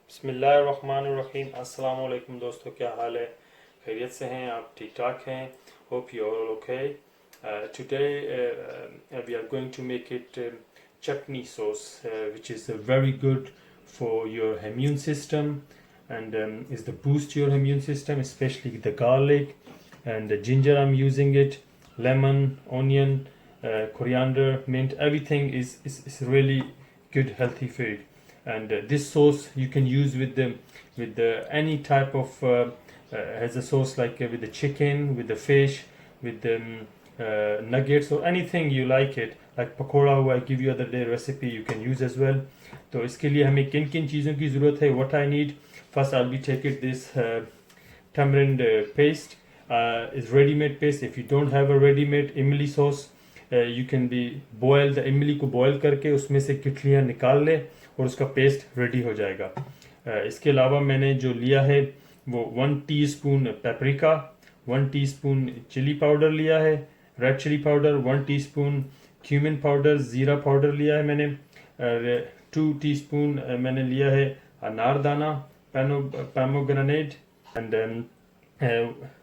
बिस्मिल्लाहिर्रहमानिर्रहीम अस्सलाम वालेकुम दोस्तों, क्या हाल है? खैरियत से हैं आप? ठीक ठाक हैं? Hope you are all okay. Today we are going to make it chutney sauce, which is very good for your immune system and is the boost your immune system, especially the garlic and the ginger. I'm using it, lemon, onion, coriander, mint. Everything is really good, healthy food. And this sauce you can use with the any type of has a sauce like with the chicken, with the fish, with the nuggets or anything you like it, like pakora who I give you other day recipe you can use as well. तो इसके लिए हमें किन किन चीज़ों की ज़रूरत है? What I need first, I'll be taking this tamarind paste is ready-made paste. If you don't have a ready-made imli sauce, you can be boil the imli को boil करके उसमें से किटलियाँ निकाल ले और उसका पेस्ट रेडी हो जाएगा. इसके अलावा मैंने जो लिया है वो 1 teaspoon paprika, 1 teaspoon chilli powder लिया है, red chilli powder, 1 teaspoon cumin powder, ज़ीरा पाउडर लिया है मैंने, 2 टीस्पून मैंने लिया है अनारदाना, pomegranate, and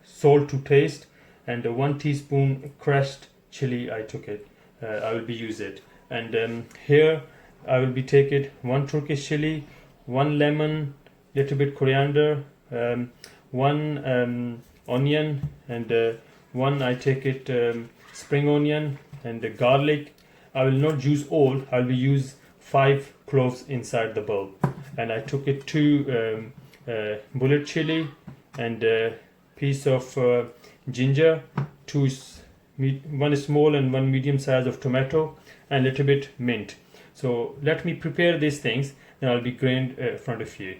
salt to taste, and 1 teaspoon crushed chili. I took it. I will be use it, and here I will be taking 1 Turkish chili, 1 lemon, little bit coriander, 1 onion, and 1 I take it spring onion, and the garlic. I will not use all. I will use 5 cloves inside the bowl, and I took it 2 bullet chili, and piece of ginger, 1 small and 1 medium size of tomato, and little bit mint. So let me prepare these things, then I'll be grind in front of you.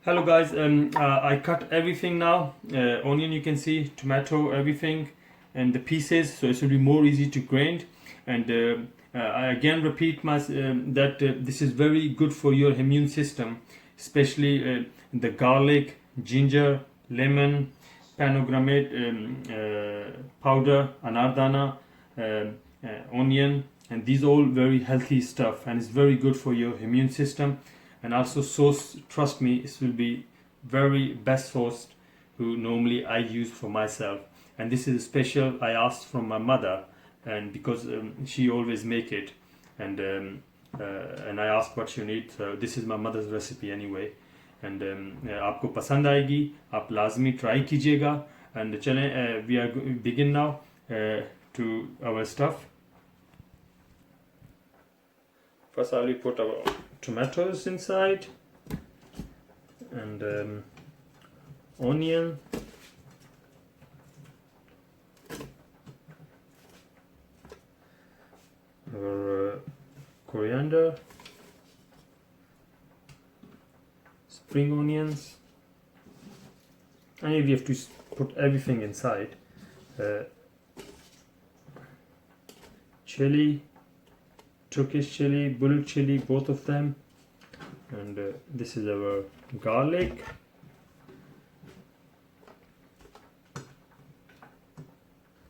Hello guys, I cut everything now. Onion you can see, tomato, everything, and the pieces, so it should be more easy to grind. And I again repeat that this is very good for your immune system, especially the garlic, ginger, lemon, pomegranate powder, anardana, onion, and these all very healthy stuff, and it's very good for your immune system. And also sauce, trust me, this will be very best sauce who normally I use for myself, and this is special I asked from my mother, and because she always make it, and I asked what you need, so this is my mother's recipe anyway. And आपको पसंद आएगी, आप लाजमी try कीजिएगा. And चलें, we are begin now to our stuff. First I will put our tomatoes inside, and onion, our coriander, spring onions, and we have to put everything inside. Chili, Turkish chili, bullet chili, both of them, and this is our garlic,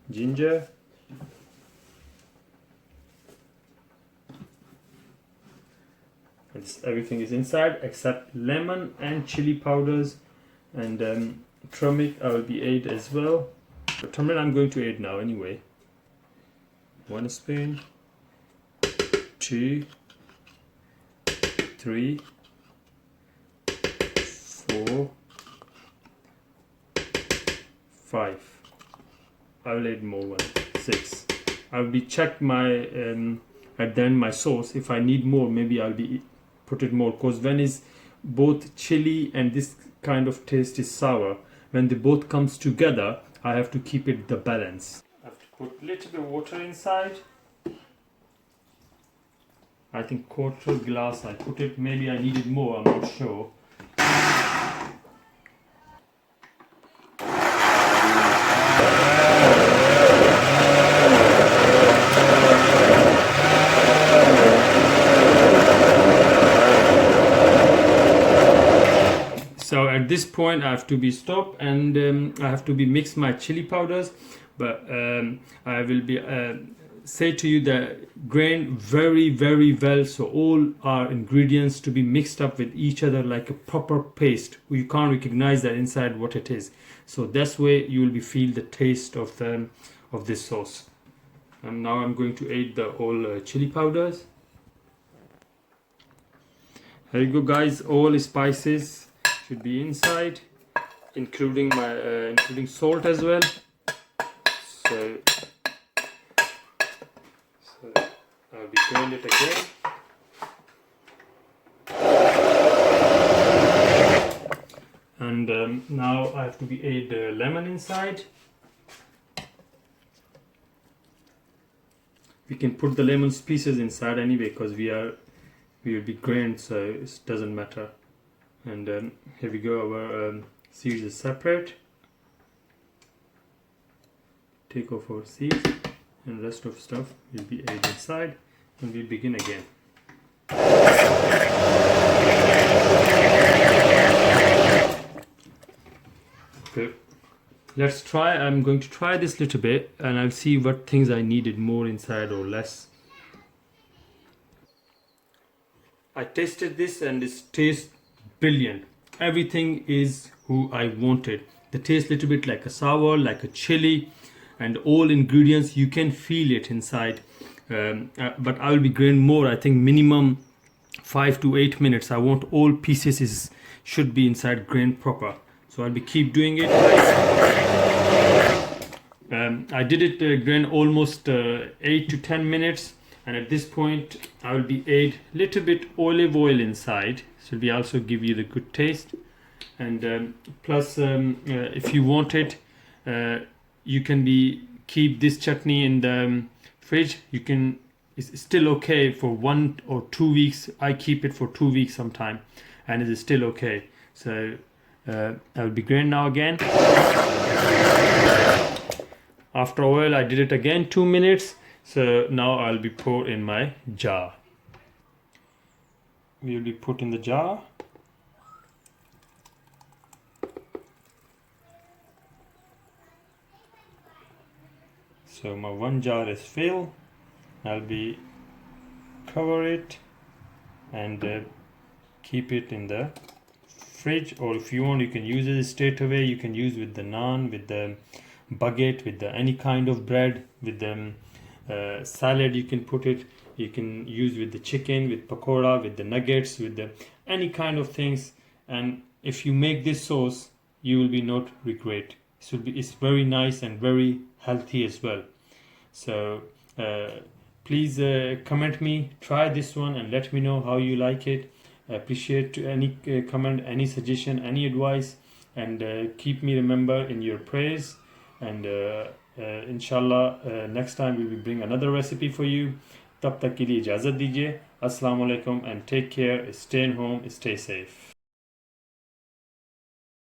ginger, and everything is inside except lemon and chili powders, and turmeric I will be add as well. But turmeric I'm going to add now anyway. 1 spoon, 2, 3, 4, 5. I will add more, 6. I will be check my at the end my sauce. If I need more, maybe I'll be put it more, because when is both chili and this kind of taste is sour, when they both comes together, I have to keep it the balance. I have to put little bit of water inside. I think quarter glass I put it, maybe I needed more, I'm not sure. So at this point I have to be stop, and I have to be mix my chili powders, but I will be say to you that grain very well, so all our ingredients to be mixed up with each other like a proper paste. You can't recognize that inside what it is. So that's way you will be feel the taste of this sauce. And now I'm going to add the all chili powders. Here you go, guys. All spices should be inside, including including salt as well. So I'll be doing it again. And now I have to be add lemon inside. We can put the lemon pieces inside anyway because we will be grained, so it doesn't matter. And here we go. Our seeds are separate. Take off our seeds, and rest of stuff will be added inside, and we'll begin again. Okay, let's try. I'm going to try this little bit, and I'll see what things I needed more inside or less. I tasted this, and it tastes brilliant. Everything is who I wanted. The taste little bit like a sour, like a chili, and all ingredients you can feel it inside. But I will be graining more. I think minimum 5 to 8 minutes. I want all pieces should be inside grained proper. So I'll be keep doing it. I did it grain almost 8 to 10 minutes. And at this point, I will be add little bit olive oil inside. So we also give you the good taste. And plus, if you want it, you can keep this chutney in the fridge. You can. It's still okay for 1 or 2 weeks. I keep it for 2 weeks sometime, and it is still okay. So I'll be grain now again. After oil, I did it again 2 minutes. So now I'll be pour in my jar. We'll be put in the jar. So my one jar is filled. I'll be cover it and keep it in the fridge, or if you want you can use it straight away. You can use with the naan, with the baguette, with any kind of bread, with the salad you can put it. You can use with the chicken, with pakora, with the nuggets, with the any kind of things. And if you make this sauce, you will be not regret. It's very nice and very healthy as well. So please comment me, try this one and let me know how you like it. I appreciate any comment, any suggestion, any advice, and keep me remember in your prayers. And inshallah next time we will bring another recipe for you. Tab tak ke liye ijazat dijiye. Assalamu alaikum and take care. Stay home, stay safe.